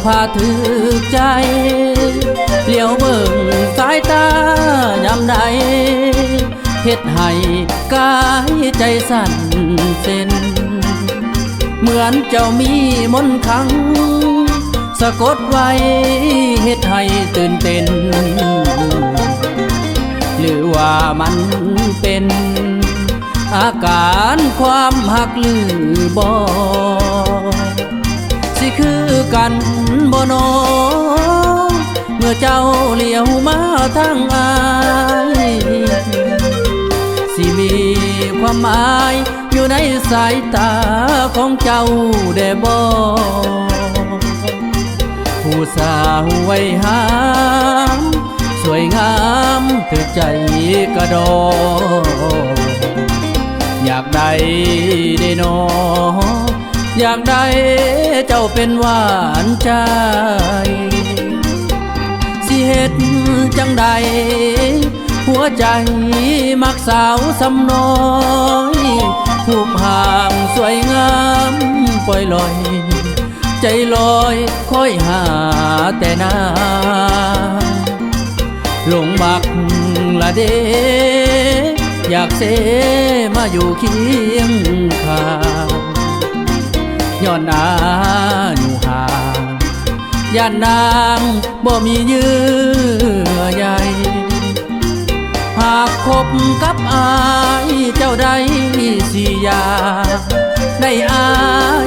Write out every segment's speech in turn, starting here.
พาถึกใจเหลียวเบิ่งสายตายามใดเฮ็ดให้กายใจสั่นเส้นเหมือนเจ้ามีมนต์ขลังสะกดไว้เฮ็ดให้ตื่นเต้นหรือว่ามันเป็นอาการความหักหรือบ่สิคือกันบ่น้อเมื่อเจ้าเลี้ยวมาทางอายสิมีความหมายอยู่ในสายตาของเจ้าได้บ่ผู้สาวไว้หามสวยงามถึกใจกระดออยากได้ได้นออยากได้เจ้าเป็นหวานใจสิเฮ็ดจังใดหัวใจมักสาวสำน้อยหูบห่างสวยงามปล่อยลอยใจลอยคอยหาแต่นาหลงบักละเดอยากเสมาอยู่เคียงข้างย้อนอาอยู่ห่างย่านนางบ่มีเยื่อใยหากคบกับอายเจ้าใดสิอยากได้อา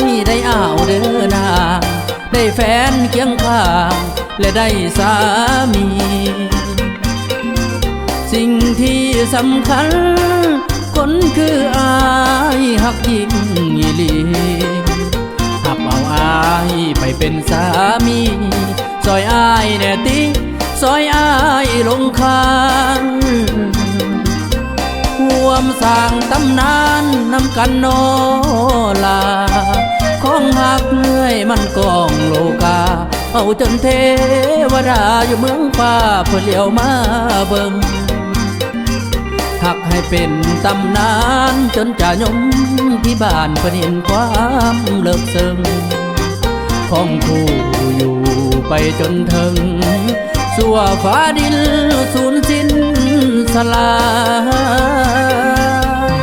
ยได้อ้าวเด้อนางได้แฟนเคียงข้างและได้สามีสิ่งที่สำคัญคนคืออายหักยิ่งอีหลีหับเอาอายไปเป็นสามีซอยอายแน่ติซอยอายลงคางร่วมสร้างตำนานนำกันโนลาของหักเมื่อยมันกองโลกาเอาจนเทวดาอยู่เมืองฟ้าเพื่อเลี้ยวมาเบิ่งหักให้เป็นตำนานจนจะยมที่บ้านเพื่อเห็นความเลิกซึ้งของคู่อยู่ไปจนถึงสั่วฟ้าดินสูญสิ้นสลาย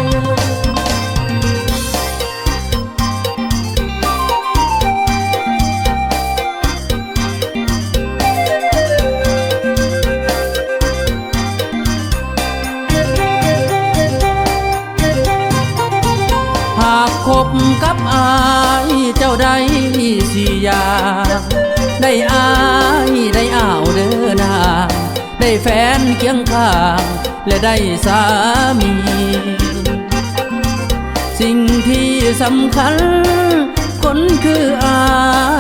หากคบกับอายเจ้าใดสิอยากได้อายได้อ้าวเด้อนางได้แฟนเคียงข้างและได้สามีสิ่งที่สำคัญคนคืออา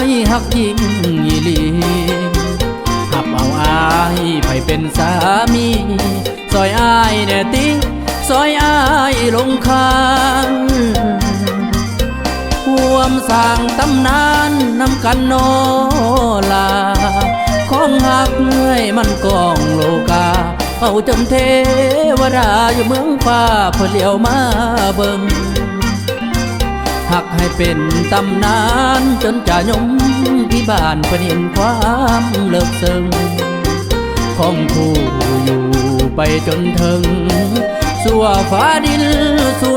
ยหักยิ่งอีหลีหับเอาอายไปเป็นสามีซอยอายแน่ติซอยอายลงคางร่วมสร้างตำนานนำกันโนลาของหักเมื่อยมันกองโลกาเอาจนเทวดาอยู่เมืองฟ้าเพื่อเลี้ยวมาเบิ่งหักให้เป็นตำนานจนจะยมที่บ้านเพื่อเห็นความเลิกซึ้งของคู่อยู่ไปจนถึงสั่วฟ้าดินสู